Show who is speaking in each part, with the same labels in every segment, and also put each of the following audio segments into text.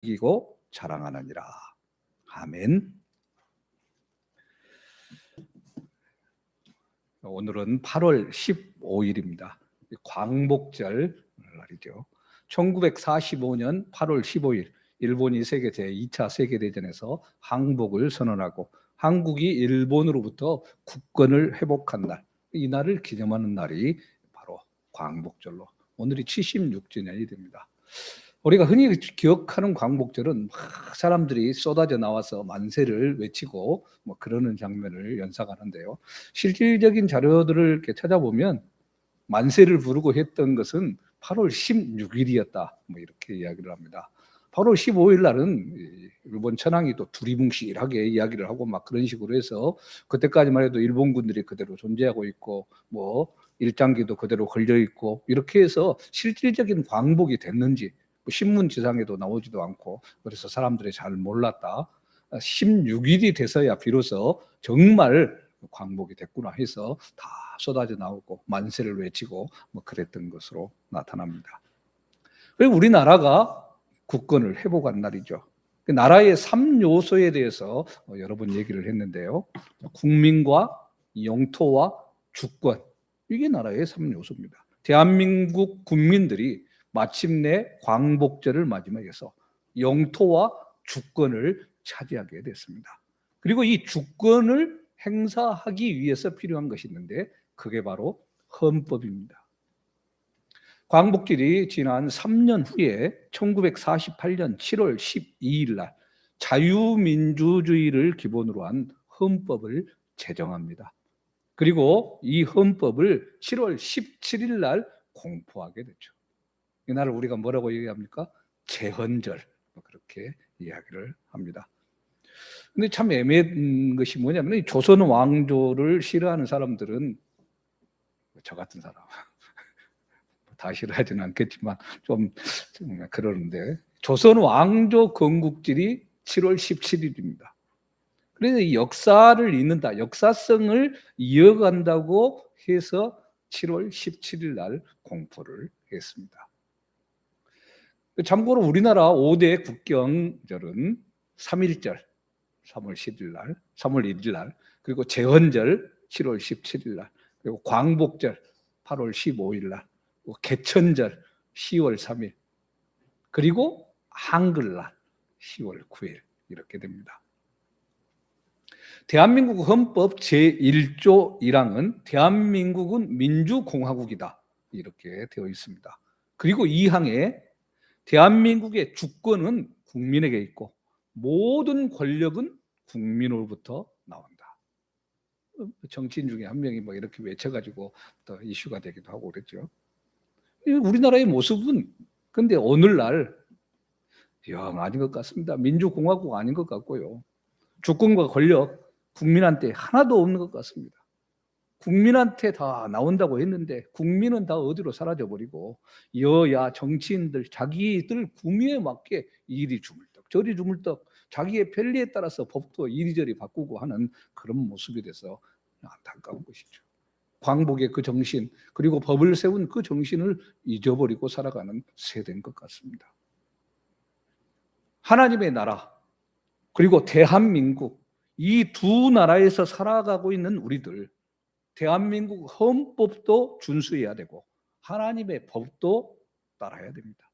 Speaker 1: 이기고 자랑하느니라. 아멘. 오늘은 8월 15일입니다. 광복절 날이죠. 1945년 8월 15일 일본이 세계 제2차 세계대전에서 항복을 선언하고 한국이 일본으로부터 국권을 회복한 날, 이 날을 기념하는 날이 바로 광복절로 오늘이 76주년이 됩니다. 우리가 흔히 기억하는 광복절은 막 사람들이 쏟아져 나와서 만세를 외치고 뭐 그러는 장면을 연상하는데요. 실질적인 자료들을 이렇게 찾아보면 만세를 부르고 했던 것은 8월 16일이었다. 뭐 이렇게 이야기를 합니다. 8월 15일 날은 일본 천황이 또 두리뭉실하게 이야기를 하고 막 그런 식으로 해서 그때까지만 해도 일본군들이 그대로 존재하고 있고 뭐 일장기도 그대로 걸려 있고 이렇게 해서 실질적인 광복이 됐는지 신문 지상에도 나오지도 않고 그래서 사람들이 잘 몰랐다. 16일이 돼서야 비로소 정말 광복이 됐구나 해서 다 쏟아져 나오고 만세를 외치고 뭐 그랬던 것으로 나타납니다. 그리고 우리나라가 국권을 회복한 날이죠. 그 나라의 3요소에 대해서 여러 번 얘기를 했는데요. 국민과 영토와 주권, 이게 나라의 3요소입니다. 대한민국 국민들이 마침내 광복절을 맞이해서 영토와 주권을 차지하게 됐습니다. 그리고 이 주권을 행사하기 위해서 필요한 것이 있는데 그게 바로 헌법입니다. 광복절이 지난 3년 후에 1948년 7월 12일 날 자유민주주의를 기본으로 한 헌법을 제정합니다. 그리고 이 헌법을 7월 17일 날 공포하게 됐죠. 이날을 우리가 뭐라고 얘기합니까? 제헌절, 그렇게 이야기를 합니다. 근데 참 애매한 것이 뭐냐면 조선 왕조를 싫어하는 사람들은 저 같은 사람 다 싫어하지는 않겠지만 좀 그러는데 조선 왕조 건국절이 7월 17일입니다. 그래서 이 역사를 잇는다, 역사성을 이어간다고 해서 7월 17일 날 공포를 했습니다. 참고로 우리나라 5대 국경절은 3.1절 3월 10일 날, 3월 1일 날, 그리고 제헌절 7월 17일 날, 그리고 광복절 8월 15일 날, 개천절 10월 3일, 그리고 한글날 10월 9일 이렇게 됩니다. 대한민국 헌법 제1조 1항은 대한민국은 민주공화국이다 이렇게 되어 있습니다. 그리고 2항에 대한민국의 주권은 국민에게 있고 모든 권력은 국민으로부터 나온다. 정치인 중에 한 명이 뭐 이렇게 외쳐가지고 또 이슈가 되기도 하고 그랬죠. 우리나라의 모습은 근데 오늘날 영 아닌 것 같습니다. 민주공화국 아닌 것 같고요. 주권과 권력 국민한테 하나도 없는 것 같습니다. 국민한테 다 나온다고 했는데 국민은 다 어디로 사라져버리고 여야 정치인들 자기들 구미에 맞게 이리 주물떡 저리 주물떡 자기의 편리에 따라서 법도 이리저리 바꾸고 하는 그런 모습이 돼서 안타까운 것이죠. 광복의 그 정신 그리고 법을 세운 그 정신을 잊어버리고 살아가는 세대인 것 같습니다. 하나님의 나라 그리고 대한민국 이 두 나라에서 살아가고 있는 우리들 대한민국 헌법도 준수해야 되고 하나님의 법도 따라야 됩니다.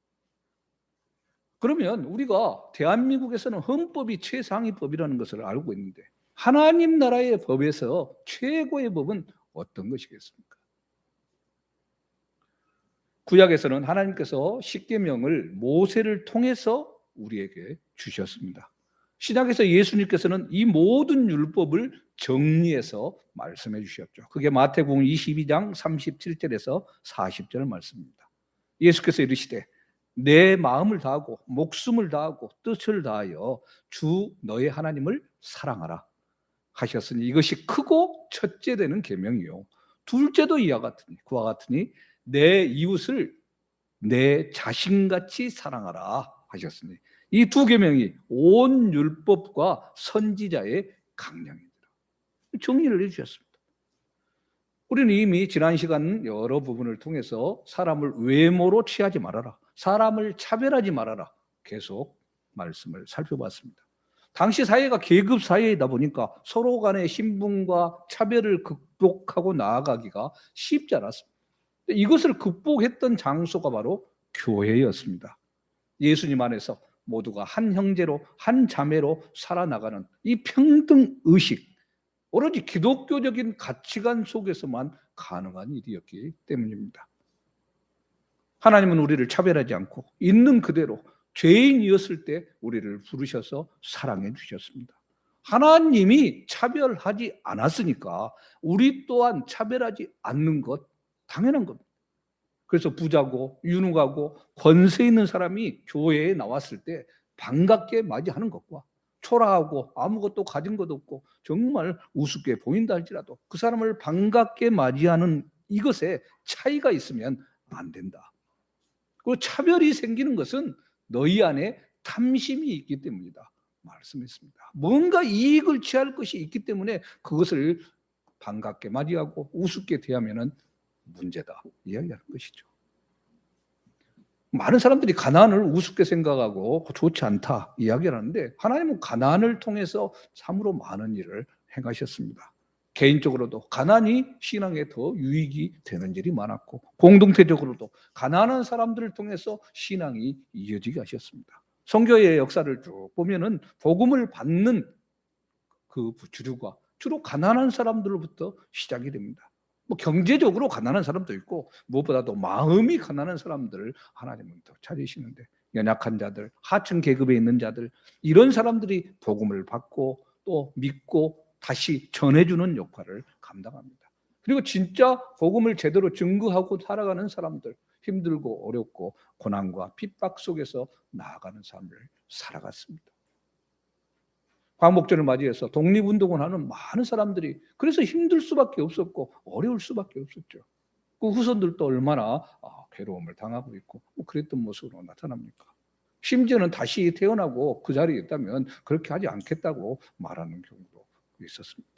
Speaker 1: 그러면 우리가 대한민국에서는 헌법이 최상위 법이라는 것을 알고 있는데 하나님 나라의 법에서 최고의 법은 어떤 것이겠습니까? 구약에서는 하나님께서 십계명을 모세를 통해서 우리에게 주셨습니다. 신약에서 예수님께서는 이 모든 율법을 정리해서 말씀해 주셨죠. 그게 마태복음 22장 37절에서 40절 말씀입니다. 예수께서 이르시되 내 마음을 다하고 목숨을 다하고 뜻을 다하여 주 너의 하나님을 사랑하라 하셨으니 이것이 크고 첫째 되는 계명이요 둘째도 그와 같으니 내 이웃을 내 자신같이 사랑하라 하셨으니 이 두 계명이 온 율법과 선지자의 강령입니다. 정리를 해주셨습니다. 우리는 이미 지난 시간 여러 부분을 통해서 사람을 외모로 취하지 말아라, 사람을 차별하지 말아라 계속 말씀을 살펴봤습니다. 당시 사회가 계급 사회이다 보니까 서로 간의 신분과 차별을 극복하고 나아가기가 쉽지 않았습니다. 이것을 극복했던 장소가 바로 교회였습니다. 예수님 안에서 모두가 한 형제로 한 자매로 살아나가는 이 평등 의식, 오로지 기독교적인 가치관 속에서만 가능한 일이었기 때문입니다. 하나님은 우리를 차별하지 않고 있는 그대로 죄인이었을 때 우리를 부르셔서 사랑해 주셨습니다. 하나님이 차별하지 않았으니까 우리 또한 차별하지 않는 것 당연한 겁니다. 그래서 부자고 유능하고 권세 있는 사람이 교회에 나왔을 때 반갑게 맞이하는 것과 초라하고 아무것도 가진 것 없고 정말 우습게 보인다 할지라도 그 사람을 반갑게 맞이하는 이것에 차이가 있으면 안 된다. 그리고 차별이 생기는 것은 너희 안에 탐심이 있기 때문이다 말씀했습니다. 뭔가 이익을 취할 것이 있기 때문에 그것을 반갑게 맞이하고 우습게 대하면 문제다 이야기하는 것이죠. 많은 사람들이 가난을 우습게 생각하고 좋지 않다 이야기를 하는데 하나님은 가난을 통해서 참으로 많은 일을 행하셨습니다. 개인적으로도 가난이 신앙에 더 유익이 되는 일이 많았고 공동체적으로도 가난한 사람들을 통해서 신앙이 이어지게 하셨습니다. 선교의 역사를 쭉 보면은 복음을 받는 그 주류가 주로 가난한 사람들로부터 시작이 됩니다. 뭐 경제적으로 가난한 사람도 있고 무엇보다도 마음이 가난한 사람들을 하나님은 더 찾으시는데 연약한 자들, 하층 계급에 있는 자들 이런 사람들이 복음을 받고 또 믿고 다시 전해주는 역할을 감당합니다. 그리고 진짜 복음을 제대로 증거하고 살아가는 사람들 힘들고 어렵고 고난과 핍박 속에서 나아가는 삶을 살아갔습니다. 광복절을 맞이해서 독립운동을 하는 많은 사람들이 그래서 힘들 수밖에 없었고 어려울 수밖에 없었죠. 그 후손들도 얼마나 괴로움을 당하고 있고 그랬던 모습으로 나타납니까? 심지어는 다시 태어나고 그 자리에 있다면 그렇게 하지 않겠다고 말하는 경우도 있었습니다.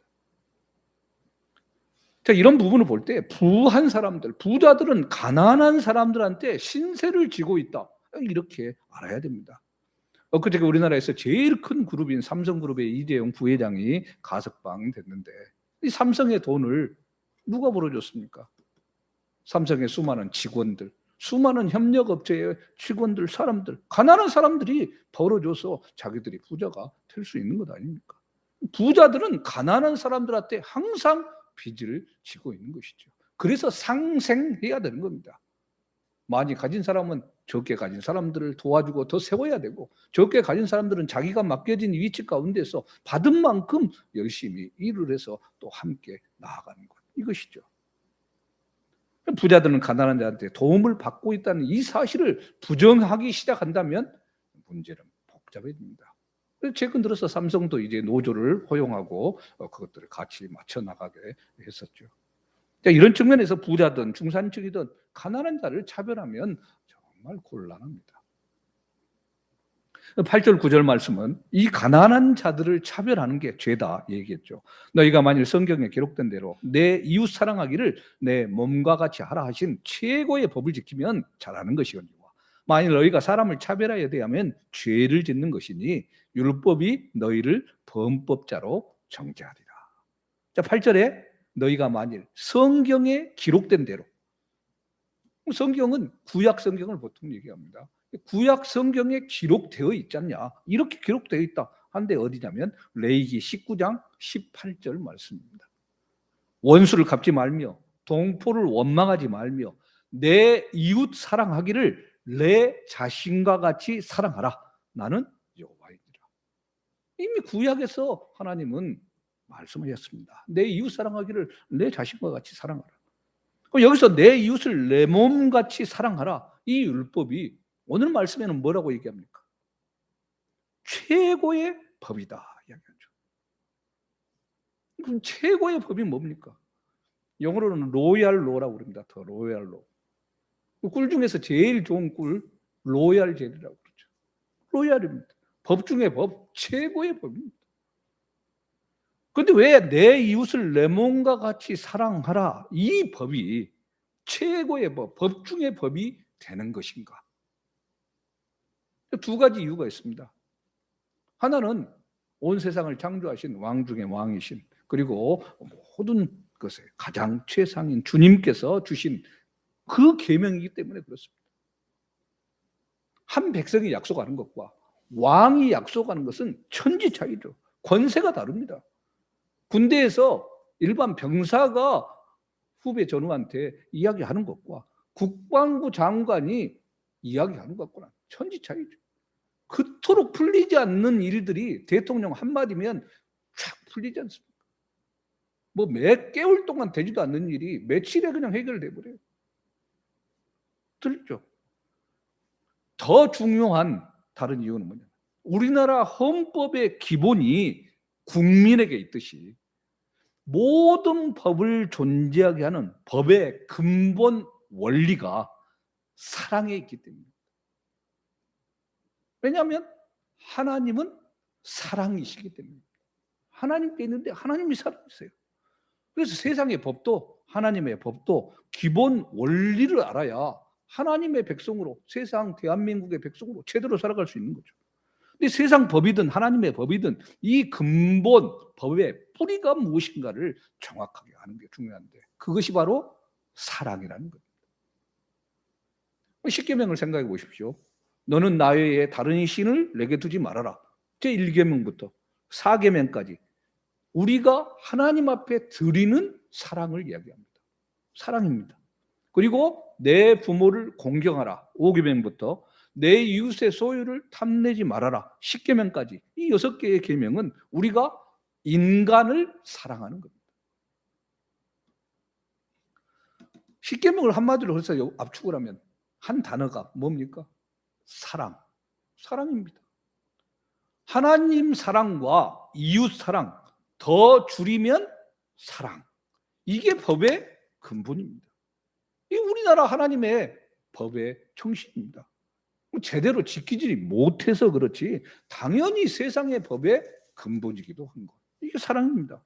Speaker 1: 자, 이런 부분을 볼 때 부한 사람들, 부자들은 가난한 사람들한테 신세를 지고 있다. 이렇게 알아야 됩니다. 엊그제 우리나라에서 제일 큰 그룹인 삼성그룹의 이재용 부회장이 가석방 됐는데 이 삼성의 돈을 누가 벌어줬습니까? 삼성의 수많은 직원들, 수많은 협력업체의 직원들, 사람들, 가난한 사람들이 벌어줘서 자기들이 부자가 될 수 있는 것 아닙니까? 부자들은 가난한 사람들한테 항상 빚을 지고 있는 것이죠. 그래서 상생해야 되는 겁니다. 많이 가진 사람은 적게 가진 사람들을 도와주고 더 세워야 되고 적게 가진 사람들은 자기가 맡겨진 위치 가운데서 받은 만큼 열심히 일을 해서 또 함께 나아가는 것 이것이죠. 부자들은 가난한 자한테 도움을 받고 있다는 이 사실을 부정하기 시작한다면 문제는 복잡해집니다. 최근 들어서 삼성도 이제 노조를 허용하고 그것들을 같이 맞춰 나가게 했었죠. 이런 측면에서 부자든 중산층이든 가난한 자를 차별하면 정말 곤란합니다. 8절 9절 말씀은 이 가난한 자들을 차별하는 게 죄다 얘기했죠. 너희가 만일 성경에 기록된 대로 내 이웃 사랑하기를 내 몸과 같이 하라 하신 최고의 법을 지키면 잘하는 것이거니와 만일 너희가 사람을 차별하여 대하면 죄를 짓는 것이니 율법이 너희를 범법자로 정죄하리라. 자, 8절에 너희가 만일 성경에 기록된 대로, 성경은 구약 성경을 보통 얘기합니다. 구약 성경에 기록되어 있지 않냐? 이렇게 기록되어 있다. 한데 어디냐면 레위기 19장 18절 말씀입니다. 원수를 갚지 말며 동포를 원망하지 말며 내 이웃 사랑하기를 내 자신과 같이 사랑하라. 나는 여호와이니라. 이미 구약에서 하나님은 말씀하셨습니다. 내 이웃 사랑하기를 내 자신과 같이 사랑하라. 그럼 여기서 내 이웃을 내 몸같이 사랑하라. 이 율법이 오늘 말씀에는 뭐라고 얘기합니까? 최고의 법이다 이야기하죠. 그럼 최고의 법이 뭡니까? 영어로는 로얄 로라고 그럽니다. 더 로얄 로. 꿀 중에서 제일 좋은 꿀 로얄 젤이라고 그러죠. 로얄입니다. 법 중에 법, 최고의 법입니다. 그런데 왜 내 이웃을 내 몸과 같이 사랑하라 이 법이 최고의 법, 법 중의 법이 되는 것인가? 두 가지 이유가 있습니다. 하나는 온 세상을 창조하신 왕 중의 왕이신, 그리고 모든 것에 가장 최상인 주님께서 주신 그 계명이기 때문에 그렇습니다. 한 백성이 약속하는 것과 왕이 약속하는 것은 천지 차이죠. 권세가 다릅니다. 군대에서 일반 병사가 후배 전우한테 이야기하는 것과 국방부 장관이 이야기하는 것과는 천지 차이죠. 그토록 풀리지 않는 일들이 대통령 한마디면 쫙 풀리지 않습니까? 뭐 몇 개월 동안 되지도 않는 일이 며칠에 그냥 해결돼 버려요. 들죠? 더 중요한 다른 이유는 뭐냐? 우리나라 헌법의 기본이 국민에게 있듯이 모든 법을 존재하게 하는 법의 근본 원리가 사랑에 있기 때문입니다. 왜냐하면 하나님은 사랑이시기 때문입니다. 하나님께 있는데 하나님이 사랑이세요. 그래서 세상의 법도 하나님의 법도 기본 원리를 알아야 하나님의 백성으로, 세상 대한민국의 백성으로 제대로 살아갈 수 있는 거죠. 근데 세상 법이든 하나님의 법이든 이 근본 법의 뿌리가 무엇인가를 정확하게 아는 게 중요한데, 그것이 바로 사랑이라는 겁니다. 십계명을 생각해 보십시오. 너는 나 외에 다른 신을 내게 두지 말아라. 제1계명부터 4계명까지 우리가 하나님 앞에 드리는 사랑을 이야기합니다. 사랑입니다. 그리고 내 부모를 공경하라. 5계명부터 내 이웃의 소유를 탐내지 말아라. 10계명까지 이 6개의 계명은 우리가 인간을 사랑하는 겁니다. 10계명을 한마디로 해서 압축을 하면 한 단어가 뭡니까? 사랑. 사랑입니다. 하나님 사랑과 이웃 사랑, 더 줄이면 사랑. 이게 법의 근본입니다. 이 우리나라 하나님의 법의 정신입니다. 제대로 지키지 못해서 그렇지 당연히 세상의 법의 근본이기도 한 것. 이게 사랑입니다.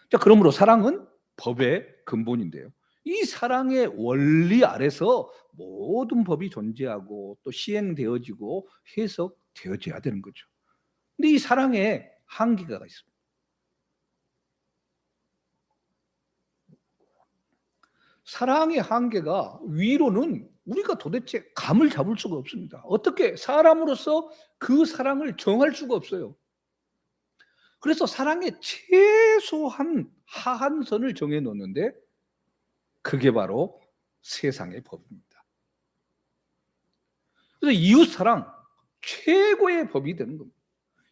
Speaker 1: 자, 그러므로 사랑은 법의 근본인데요. 이 사랑의 원리 아래서 모든 법이 존재하고 또 시행되어지고 해석되어져야 되는 거죠. 근데 이 사랑에 한계가 있습니다. 사랑의 한계가 위로는 우리가 도대체 감을 잡을 수가 없습니다. 어떻게 사람으로서 그 사랑을 정할 수가 없어요. 그래서 사랑의 최소한 하한선을 정해 놓는데 그게 바로 세상의 법입니다. 그래서 이웃 사랑 최고의 법이 되는 겁니다.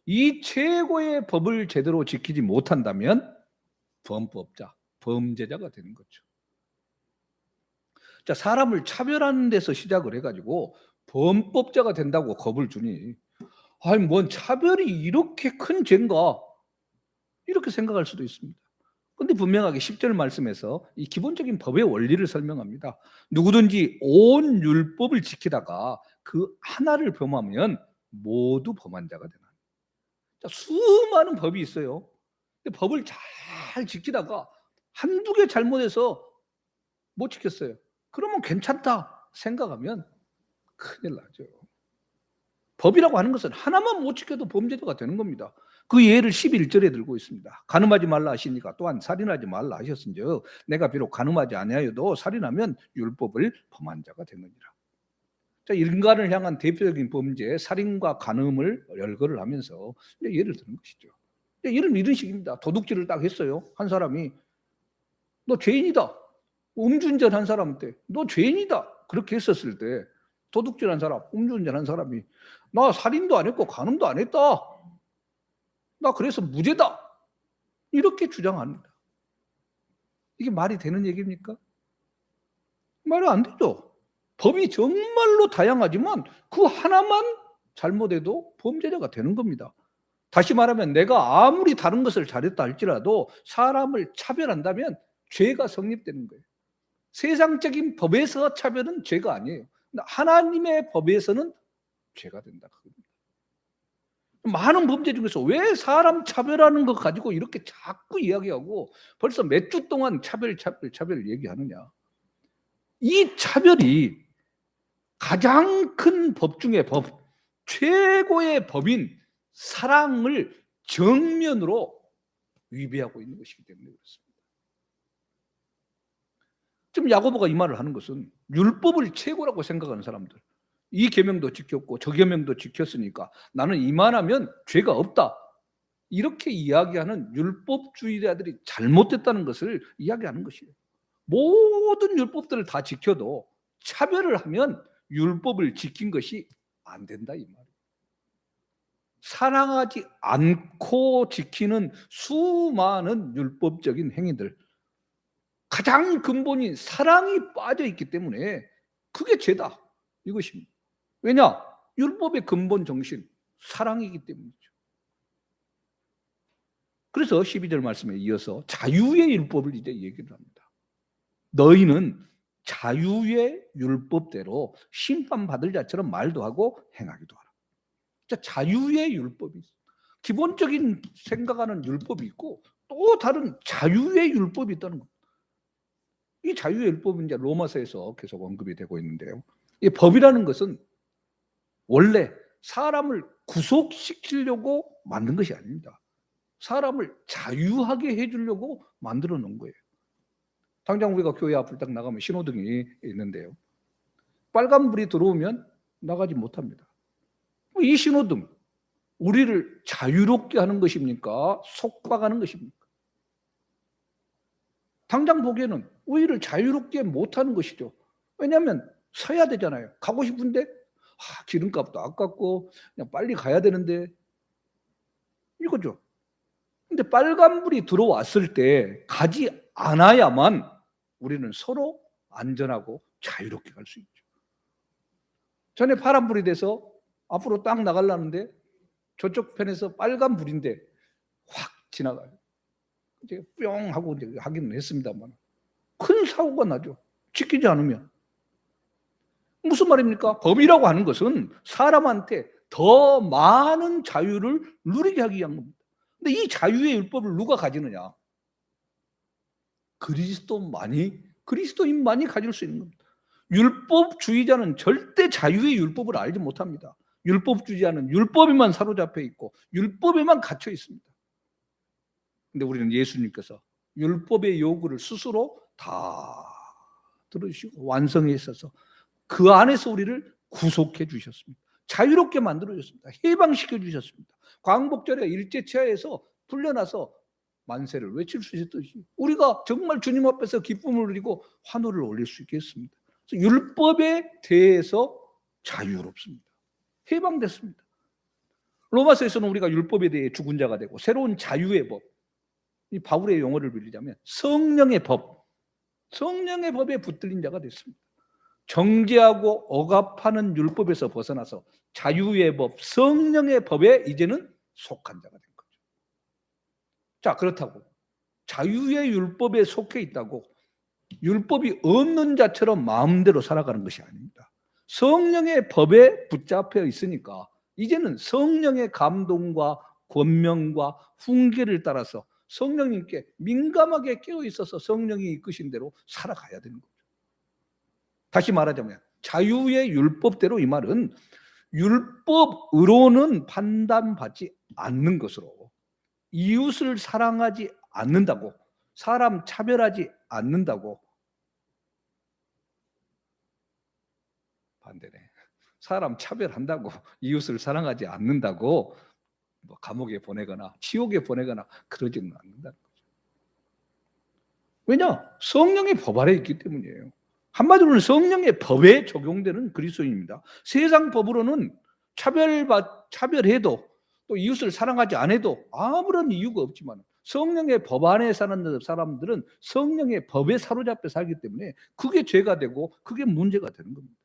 Speaker 1: 이 최고의 법을 제대로 지키지 못한다면 범법자, 범죄자가 되는 거죠. 자, 사람을 차별하는 데서 시작을 해가지고 범법자가 된다고 겁을 주니, 아니 뭔 차별이 이렇게 큰 죄인가 이렇게 생각할 수도 있습니다. 근데 분명하게 10절 말씀에서 이 기본적인 법의 원리를 설명합니다. 누구든지 온 율법을 지키다가 그 하나를 범하면 모두 범한 자가 되나. 자, 수많은 법이 있어요. 근데 법을 잘 지키다가 한두 개 잘못해서 못 지켰어요. 그러면 괜찮다 생각하면 큰일 나죠. 법이라고 하는 것은 하나만 못 지켜도 범죄자가 되는 겁니다. 그 예를 11절에 들고 있습니다. 간음하지 말라 하시니까 또한 살인하지 말라 하셨은즉 내가 비록 간음하지 아니하여도 살인하면 율법을 범한 자가 되느니라. 자, 인간을 향한 대표적인 범죄 살인과 간음을 열거를 하면서 예를 드는 것이죠. 예를 이런 식입니다. 도둑질을 딱 했어요. 한 사람이 너 죄인이다. 음주운전한 사람한테 너 죄인이다. 그렇게 했었을 때 도둑질한 사람, 음주운전한 사람이 나 살인도 안 했고 간음도 안 했다. 나 그래서 무죄다. 이렇게 주장합니다. 이게 말이 되는 얘기입니까? 말이 안 되죠. 법이 정말로 다양하지만 그 하나만 잘못해도 범죄자가 되는 겁니다. 다시 말하면 내가 아무리 다른 것을 잘했다 할지라도 사람을 차별한다면 죄가 성립되는 거예요. 세상적인 법에서 차별은 죄가 아니에요. 하나님의 법에서는 죄가 된다. 많은 범죄 중에서 왜 사람 차별하는 것 가지고 이렇게 자꾸 이야기하고 벌써 몇 주 동안 차별 얘기하느냐. 이 차별이 가장 큰 법 중에 법, 최고의 법인 사랑을 정면으로 위배하고 있는 것이기 때문에 그렇습니다. 지금 야고보가 이 말을 하는 것은 율법을 최고라고 생각하는 사람들, 이 계명도 지켰고 저 계명도 지켰으니까 나는 이만하면 죄가 없다, 이렇게 이야기하는 율법주의자들이 잘못됐다는 것을 이야기하는 것이에요. 모든 율법들을 다 지켜도 차별을 하면 율법을 지킨 것이 안 된다 이 말이에요. 사랑하지 않고 지키는 수많은 율법적인 행위들, 가장 근본인 사랑이 빠져 있기 때문에 그게 죄다 이것입니다. 왜냐? 율법의 근본 정신 사랑이기 때문이죠. 그래서 12절 말씀에 이어서 자유의 율법을 이제 얘기를 합니다. 너희는 자유의 율법대로 심판받을 자처럼 말도 하고 행하기도 하라. 자유의 율법이 있어요. 기본적인 생각하는 율법이 있고 또 다른 자유의 율법이 있다는 겁니다. 이 자유의 율법은 이제 로마서에서 계속 언급이 되고 있는데요. 이 법이라는 것은 원래 사람을 구속시키려고 만든 것이 아닙니다. 사람을 자유하게 해주려고 만들어 놓은 거예요. 당장 우리가 교회 앞을 딱 나가면 신호등이 있는데요. 빨간불이 들어오면 나가지 못합니다. 이 신호등, 우리를 자유롭게 하는 것입니까? 속박하는 것입니까? 당장 보기에는 우리를 자유롭게 못하는 것이죠. 왜냐하면 서야 되잖아요. 가고 싶은데 기름값도 아깝고 그냥 빨리 가야 되는데 이거죠. 근데 빨간불이 들어왔을 때 가지 않아야만 우리는 서로 안전하고 자유롭게 갈 수 있죠. 전에 파란불이 돼서 앞으로 딱 나가려는데 저쪽 편에서 빨간불인데 확 지나가요. 이제 뿅 하고 이제 하기는 했습니다만 큰 사고가 나죠. 지키지 않으면. 무슨 말입니까? 법이라고 하는 것은 사람한테 더 많은 자유를 누리게 하기 위한 겁니다. 근데 이 자유의 율법을 누가 가지느냐? 그리스도인만이 가질 수 있는 겁니다. 율법주의자는 절대 자유의 율법을 알지 못합니다. 율법주의자는 율법에만 사로잡혀 있고 율법에만 갇혀 있습니다. 근데 우리는 예수님께서 율법의 요구를 스스로 다 들어주시고 완성해 있어서 그 안에서 우리를 구속해 주셨습니다. 자유롭게 만들어 주셨습니다. 해방시켜 주셨습니다. 광복절에 일제치하에서 풀려나서 만세를 외칠 수 있듯이 우리가 정말 주님 앞에서 기쁨을 누리고 환호를 올릴 수 있겠습니다. 그래서 율법에 대해서 자유롭습니다. 해방됐습니다. 로마서에서는 우리가 율법에 대해 죽은 자가 되고 새로운 자유의 법, 이 바울의 용어를 빌리자면 성령의 법, 성령의 법에 붙들린 자가 됐습니다. 정죄하고 억압하는 율법에서 벗어나서 자유의 법, 성령의 법에 이제는 속한 자가 된 거죠. 자, 그렇다고 자유의 율법에 속해 있다고 율법이 없는 자처럼 마음대로 살아가는 것이 아닙니다. 성령의 법에 붙잡혀 있으니까 이제는 성령의 감동과 권명과 훈계를 따라서 성령님께 민감하게 깨어 있어서 성령이 이끄신 대로 살아가야 되는 거죠. 다시 말하자면 자유의 율법대로, 이 말은 율법으로는 판단받지 않는 것으로 이웃을 사랑하지 않는다고, 사람 차별하지 않는다고, 반대네. 사람 차별한다고 이웃을 사랑하지 않는다고 뭐 감옥에 보내거나 지옥에 보내거나 그러지는 않는다는 거죠. 왜냐? 성령의 법 아래 있기 때문이에요. 한마디로는 성령의 법에 적용되는 그리스도인입니다. 세상 법으로는 차별해도 또 이웃을 사랑하지 않아도 아무런 이유가 없지만 성령의 법 안에 사는 사람들은 성령의 법에 사로잡혀 살기 때문에 그게 죄가 되고 그게 문제가 되는 겁니다.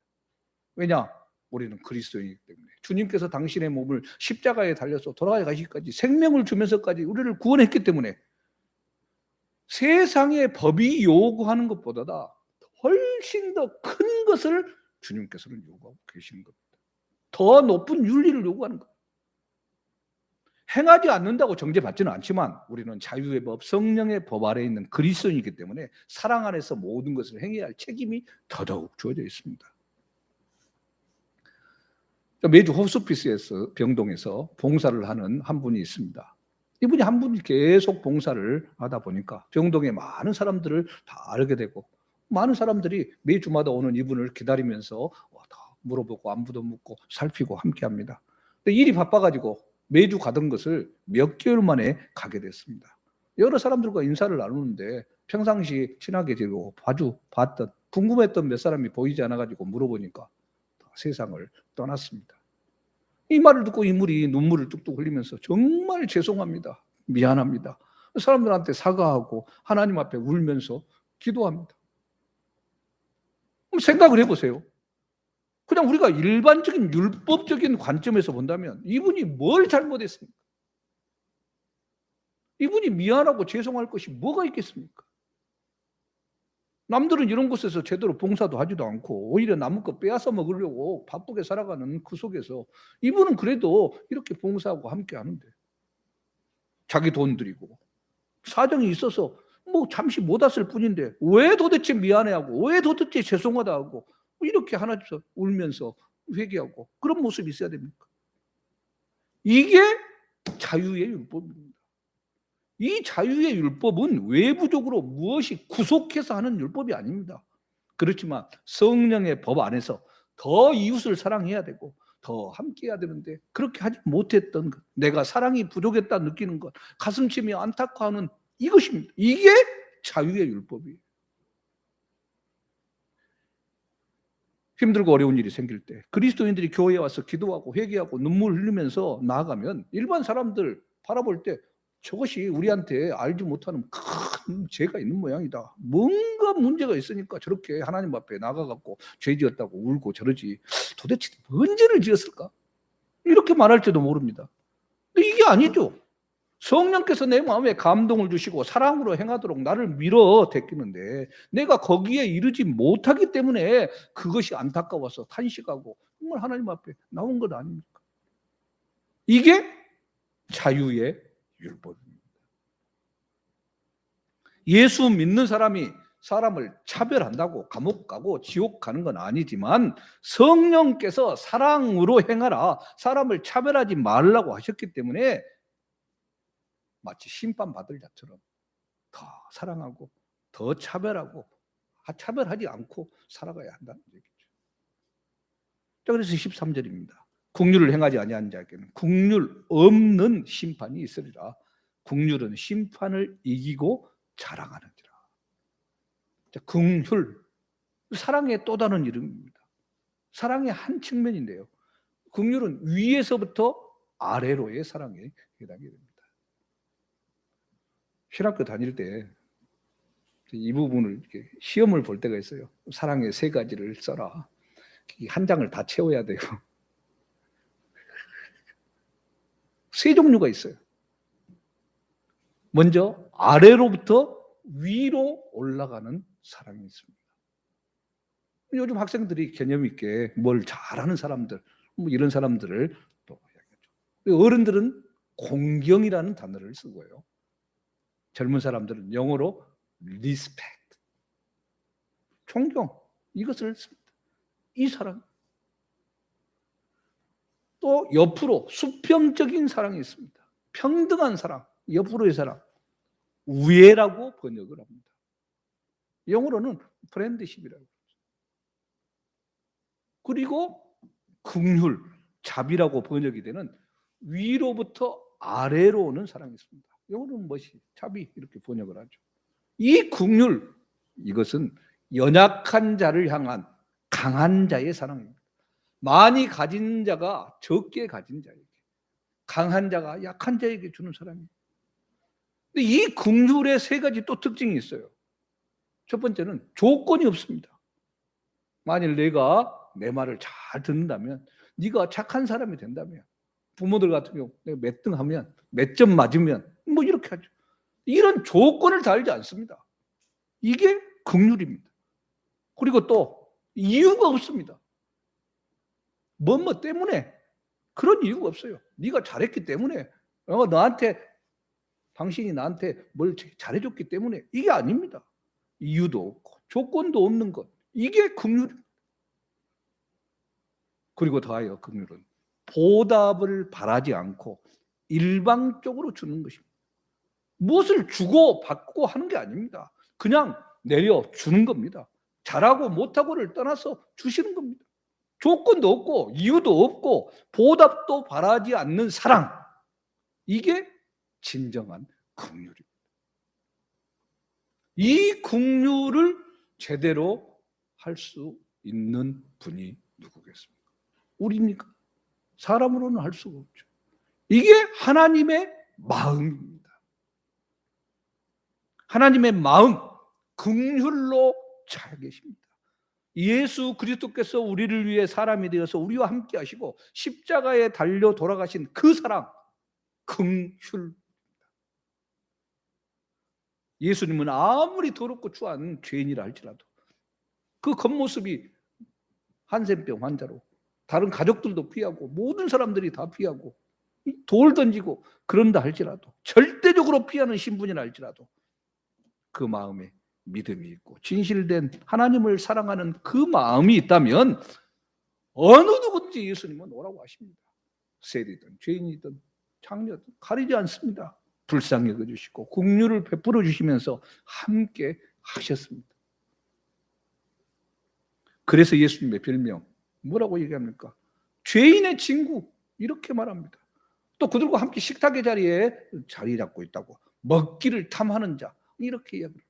Speaker 1: 왜냐? 우리는 그리스도인이기 때문에 주님께서 당신의 몸을 십자가에 달려서 돌아가시기까지 생명을 주면서까지 우리를 구원했기 때문에 세상의 법이 요구하는 것보다 훨씬 더 큰 것을 주님께서는 요구하고 계시는 겁니다. 더 높은 윤리를 요구하는 겁니다. 행하지 않는다고 정죄받지는 않지만 우리는 자유의 법, 성령의 법 아래에 있는 그리스도인이기 때문에 사랑 안에서 모든 것을 행해야 할 책임이 더더욱 주어져 있습니다. 매주 호스피스에서 병동에서 봉사를 하는 한 분이 있습니다. 이분이 한 분이 계속 봉사를 하다 보니까 병동에 많은 사람들을 다 알게 되고 많은 사람들이 매주마다 오는 이분을 기다리면서 다 물어보고 안부도 묻고 살피고 함께합니다. 근데 일이 바빠가지고 매주 가던 것을 몇 개월 만에 가게 됐습니다. 여러 사람들과 인사를 나누는데 평상시 친하게 지내고 자주 봤던 궁금했던 몇 사람이 보이지 않아가지고 물어보니까 세상을 떠났습니다. 이 말을 듣고 인물이 눈물을 뚝뚝 흘리면서 정말 죄송합니다. 미안합니다. 사람들한테 사과하고 하나님 앞에 울면서 기도합니다. 생각을 해보세요. 그냥 우리가 일반적인 율법적인 관점에서 본다면 이분이 뭘 잘못했습니까? 이분이 미안하고 죄송할 것이 뭐가 있겠습니까? 남들은 이런 곳에서 제대로 봉사도 하지도 않고 오히려 남의 거 빼앗아 먹으려고 바쁘게 살아가는 그 속에서 이분은 그래도 이렇게 봉사하고 함께 하는데 자기 돈 들이고 사정이 있어서 뭐 잠시 못 왔을 뿐인데 왜 도대체 미안해하고 왜 도대체 죄송하다 하고 이렇게 하나씩 울면서 회개하고 그런 모습이 있어야 됩니까? 이게 자유의 율법입니다. 이 자유의 율법은 외부적으로 무엇이 구속해서 하는 율법이 아닙니다. 그렇지만 성령의 법 안에서 더 이웃을 사랑해야 되고 더 함께해야 되는데 그렇게 하지 못했던 것, 내가 사랑이 부족했다 느끼는 것, 가슴치며 안타까워하는 이것입니다. 이게 자유의 율법이에요. 힘들고 어려운 일이 생길 때 그리스도인들이 교회에 와서 기도하고 회개하고 눈물 흘리면서 나아가면 일반 사람들 바라볼 때 저것이 우리한테 알지 못하는 큰 죄가 있는 모양이다. 뭔가 문제가 있으니까 저렇게 하나님 앞에 나가갖고 죄 지었다고 울고 저러지. 도대체 뭔 죄를 지었을까? 이렇게 말할지도 모릅니다. 근데 이게 아니죠. 성령께서 내 마음에 감동을 주시고 사랑으로 행하도록 나를 밀어대끼는데 내가 거기에 이르지 못하기 때문에 그것이 안타까워서 탄식하고 정말 하나님 앞에 나온 것 아닙니까? 이게 자유의 율법입니다. 예수 믿는 사람이 사람을 차별한다고 감옥 가고 지옥 가는 건 아니지만 성령께서 사랑으로 행하라, 사람을 차별하지 말라고 하셨기 때문에 마치 심판받을 자처럼 더 사랑하고 더 차별하고 차별하지 않고 살아가야 한다는 얘기죠. 자, 그래서 13절입니다. 긍휼을 행하지 아니한 자에게는 긍휼 없는 심판이 있으리라. 긍휼은 심판을 이기고 자랑하느니라. 자, 긍휼, 사랑의 또 다른 이름입니다. 사랑의 한 측면인데요. 긍휼은 위에서부터 아래로의 사랑에 해당이 됩니다. 신학교 다닐 때 이 부분을 이렇게 시험을 볼 때가 있어요. 사랑의 3가지를 써라. 한 장을 다 채워야 돼요. 3종류가 있어요. 먼저 아래로부터 위로 올라가는 사랑이 있습니다. 요즘 학생들이 개념 있게 뭘 잘하는 사람들, 뭐 이런 사람들을 또 이야기하죠. 어른들은 공경이라는 단어를 쓰고요. 젊은 사람들은 영어로 respect, 존경, 이것을 씁니다. 이 사랑. 또 옆으로 수평적인 사랑이 있습니다. 평등한 사랑, 옆으로의 사랑, 우애라고 번역을 합니다. 영어로는 프렌드십이라고 그러죠. 그리고 긍휼, 자비라고 번역이 되는 위로부터 아래로 오는 사랑이 있습니다. 영어로는 무엇이? 자비 이렇게 번역을 하죠. 이 긍휼, 이것은 연약한 자를 향한 강한 자의 사랑입니다. 많이 가진 자가 적게 가진 자에게, 강한 자가 약한 자에게 주는 사랑입니다. 근데 이 긍휼의 3가지 또 특징이 있어요. 첫 번째는 조건이 없습니다. 만일 내가 내 말을 잘 듣는다면, 네가 착한 사람이 된다면, 부모들 같은 경우 내가 몇 등 하면, 몇 점 맞으면 뭐 이렇게 하죠. 이런 조건을 달지 않습니다. 이게 긍휼입니다. 그리고 또 이유가 없습니다. 뭐 때문에 그런 이유가 없어요. 네가 잘했기 때문에 너한테 당신이 나한테 뭘 잘해줬기 때문에 이게 아닙니다. 이유도 없고 조건도 없는 것, 이게 긍휼입니다. 그리고 더하여 긍휼은 보답을 바라지 않고 일방적으로 주는 것입니다. 무엇을 주고 받고 하는 게 아닙니다. 그냥 내려주는 겁니다. 잘하고 못하고를 떠나서 주시는 겁니다. 조건도 없고 이유도 없고 보답도 바라지 않는 사랑, 이게 진정한 긍휼입니다. 이 긍휼을 제대로 할 수 있는 분이 누구겠습니까? 우리입니까? 사람으로는 할 수가 없죠. 이게 하나님의 마음입니다. 하나님의 마음, 긍휼로 잘 계십니다. 예수 그리스도께서 우리를 위해 사람이 되어서 우리와 함께 하시고 십자가에 달려 돌아가신 그 사랑, 긍휼. 예수님은 아무리 더럽고 추한 죄인이라 할지라도 그 겉모습이 한센병 환자로 다른 가족들도 피하고 모든 사람들이 다 피하고 돌 던지고 그런다 할지라도, 절대적으로 피하는 신분이라 할지라도 그 마음에 믿음이 있고 진실된 하나님을 사랑하는 그 마음이 있다면 어느 누구든지 예수님은 오라고 하십니다. 세리든 죄인이든 장녀든 가리지 않습니다. 불쌍히 여겨주시고 긍휼을 베풀어 주시면서 함께 하셨습니다. 그래서 예수님의 별명 뭐라고 얘기합니까? 죄인의 친구, 이렇게 말합니다. 또 그들과 함께 식탁의 자리에 자리 잡고 있다고, 먹기를 탐하는 자, 이렇게 이야기합니다.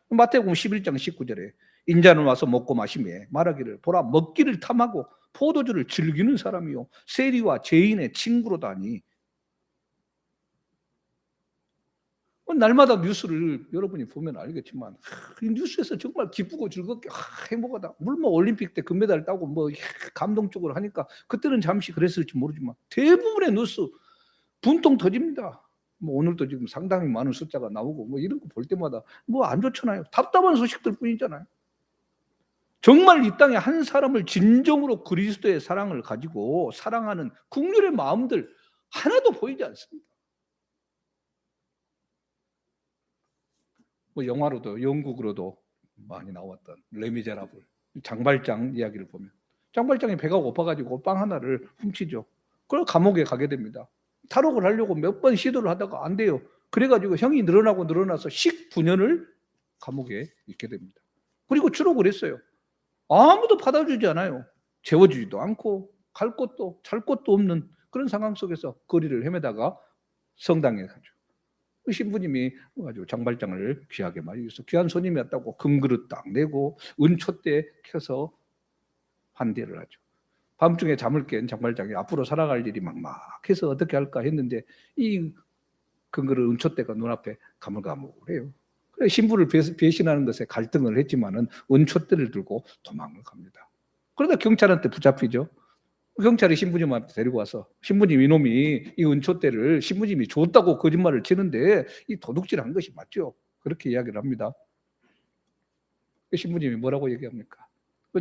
Speaker 1: 마태복음 11장 19절에 인자는 와서 먹고 마시며 말하기를, 보라, 먹기를 탐하고 포도주를 즐기는 사람이요 세리와 죄인의 친구로다니. 날마다 뉴스를 여러분이 보면 알겠지만 이 뉴스에서 정말 기쁘고 즐겁게 행복하다, 물론 올림픽 때 금메달 따고 뭐 감동적으로 하니까 그때는 잠시 그랬을지 모르지만 대부분의 뉴스 분통 터집니다. 뭐 오늘도 지금 상당히 많은 숫자가 나오고 뭐 이런 거 볼 때마다 뭐 안 좋잖아요. 답답한 소식들 뿐이잖아요. 정말 이 땅에 한 사람을 진정으로 그리스도의 사랑을 가지고 사랑하는 긍휼의 마음들 하나도 보이지 않습니다. 뭐 영화로도 영국으로도 많이 나왔던 레미제라블, 장발장 이야기를 보면 장발장이 배가 고파가지고 빵 하나를 훔치죠. 그래서 감옥에 가게 됩니다. 탈옥을 하려고 몇 번 시도를 하다가 안 돼요. 그래가지고 형이 늘어나서 19년을 감옥에 있게 됩니다. 그리고 추록을 했어요. 아무도 받아주지 않아요. 재워주지도 않고 갈 곳도 잘 곳도 없는 그런 상황 속에서 거리를 헤매다가 성당에 가죠. 그 신부님이 가지고 장발장을 귀하게 맞이해서 귀한 손님이었다고 금그릇 딱 내고 은촛대 켜서 환대를 하죠. 밤중에 잠을 깬 장발장이 앞으로 살아갈 일이 막막해서 어떻게 할까 했는데 이 금그릇 은촛대가 눈앞에 가물가물해요. 그래 신부를 배신하는 것에 갈등을 했지만은 은촛대를 들고 도망을 갑니다. 그러다 경찰한테 붙잡히죠. 경찰이 신부님한테 데리고 와서 신부님 이놈이 이 은촛대를 신부님이 줬다고 거짓말을 치는데 이 도둑질한 것이 맞죠? 그렇게 이야기를 합니다. 신부님이 뭐라고 얘기합니까?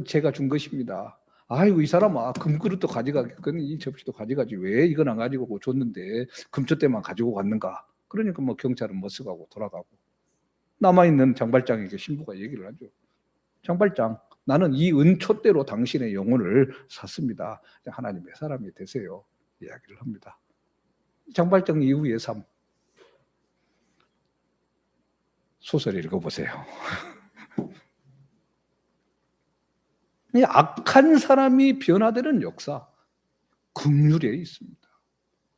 Speaker 1: 제가 준 것입니다. 아이고 이 사람아, 금그릇도 가져가겠거니 이 접시도 가져가지 왜 이건 안 가지고 줬는데 금촛대만 가지고 갔는가? 그러니까 뭐 경찰은 머쓱하고 돌아가고 남아있는 장발장에게 신부가 얘기를 하죠. 장발장, 나는 이 은촛대로 당신의 영혼을 샀습니다. 하나님의 사람이 되세요. 이야기를 합니다. 장발장 이후의 삶 소설 읽어보세요. 이 악한 사람이 변화되는 역사, 긍휼에 있습니다.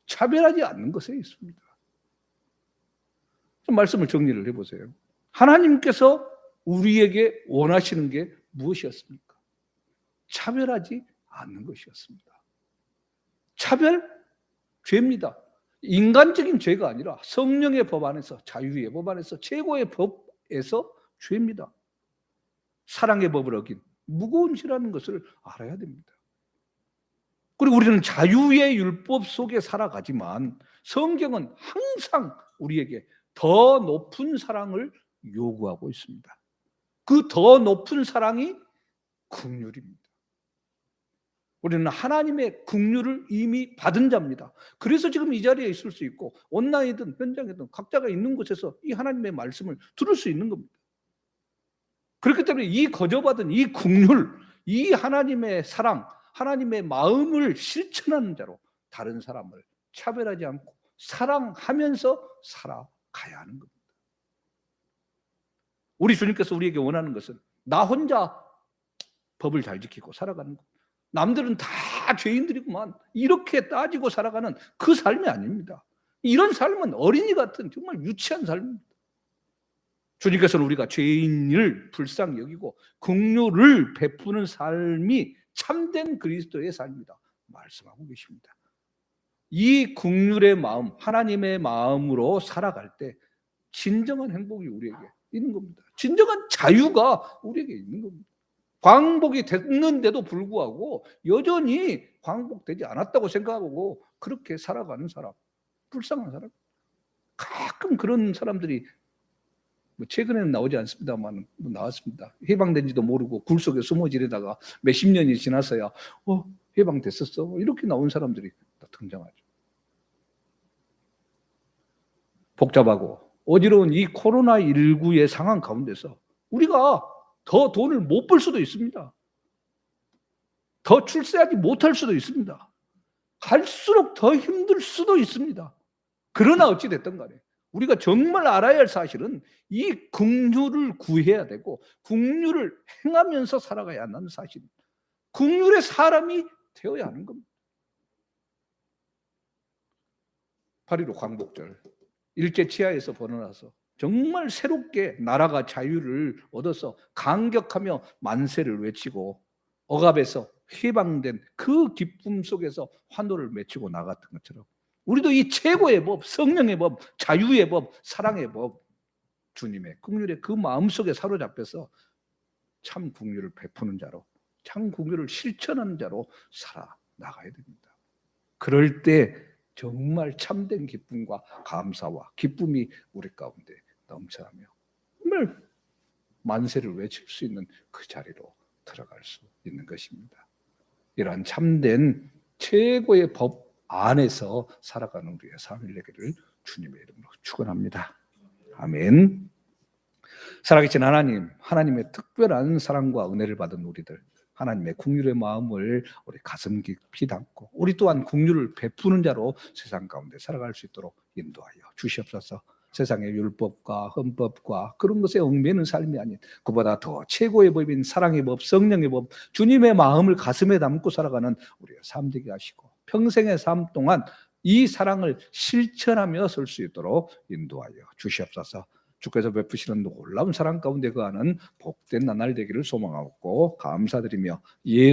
Speaker 1: 차별하지 않는 것에 있습니다. 좀 말씀을 정리를 해보세요. 하나님께서 우리에게 원하시는 게 무엇이었습니까? 차별하지 않는 것이었습니다. 차별? 죄입니다. 인간적인 죄가 아니라 성령의 법 안에서, 자유의 법 안에서, 최고의 법에서 죄입니다. 사랑의 법을 어긴 무거운 죄라는 것을 알아야 됩니다. 그리고 우리는 자유의 율법 속에 살아가지만 성경은 항상 우리에게 더 높은 사랑을 요구하고 있습니다. 그 더 높은 사랑이 긍휼입니다. 우리는 하나님의 긍휼을 이미 받은 자입니다. 그래서 지금 이 자리에 있을 수 있고 온라인이든 현장이든 각자가 있는 곳에서 이 하나님의 말씀을 들을 수 있는 겁니다. 그렇기 때문에 이 거저받은 이 긍휼, 이 하나님의 사랑, 하나님의 마음을 실천하는 자로 다른 사람을 차별하지 않고 사랑하면서 살아가야 하는 겁니다. 우리 주님께서 우리에게 원하는 것은 나 혼자 법을 잘 지키고 살아가는 것. 남들은 다 죄인들이구만. 이렇게 따지고 살아가는 그 삶이 아닙니다. 이런 삶은 어린이 같은 정말 유치한 삶입니다. 주님께서는 우리가 죄인을 불쌍히 여기고 긍휼을 베푸는 삶이 참된 그리스도의 삶이다 말씀하고 계십니다. 이 긍휼의 마음, 하나님의 마음으로 살아갈 때 진정한 행복이 우리에게 있는 겁니다. 진정한 자유가 우리에게 있는 겁니다. 광복이 됐는데도 불구하고 여전히 광복되지 않았다고 생각하고 그렇게 살아가는 사람, 불쌍한 사람. 가끔 그런 사람들이 최근에는 나오지 않습니다만 나왔습니다. 해방된지도 모르고 굴 속에 숨어 지내다가 몇십 년이 지나서야 해방됐었어. 이렇게 나온 사람들이 등장하죠. 복잡하고 어지러운 이 코로나19의 상황 가운데서 우리가 더 돈을 못 벌 수도 있습니다. 더 출세하지 못할 수도 있습니다. 갈수록 더 힘들 수도 있습니다. 그러나 어찌 됐든 간에 우리가 정말 알아야 할 사실은 이 긍휼을 구해야 되고 긍휼을 행하면서 살아가야 한다는 사실. 긍휼의 사람이 되어야 하는 겁니다. 8.15 광복절 일제 치하에서 벗어나서 정말 새롭게 나라가 자유를 얻어서 강격하며 만세를 외치고 억압에서 해방된 그 기쁨 속에서 환호를 맺히고 나갔던 것처럼 우리도 이 최고의 법, 성령의 법, 자유의 법, 사랑의 법, 주님의 긍휼의 그 마음속에 사로잡혀서 참 긍휼을 베푸는 자로, 참 긍휼을 실천하는 자로 살아나가야 됩니다. 그럴 때 정말 참된 기쁨과 감사와 기쁨이 우리 가운데 넘쳐나며 정말 만세를 외칠 수 있는 그 자리로 들어갈 수 있는 것입니다. 이러한 참된 최고의 법 안에서 살아가는 우리의 삶이 되기를 주님의 이름으로 축원합니다. 아멘. 살아계신 하나님, 하나님의 특별한 사랑과 은혜를 받은 우리들, 하나님의 긍휼의 마음을 우리 가슴 깊이 담고 우리 또한 긍휼을 베푸는 자로 세상 가운데 살아갈 수 있도록 인도하여 주시옵소서. 세상의 율법과 헌법과 그런 것에 얽매는 삶이 아닌 그보다 더 최고의 법인 사랑의 법, 성령의 법, 주님의 마음을 가슴에 담고 살아가는 우리의 삶 되게 하시고 평생의 삶 동안 이 사랑을 실천하며 설 수 있도록 인도하여 주시옵소서. 주께서 베푸시는 놀라운 사랑 가운데 거하는 복된 나날 되기를 소망하고 감사드리며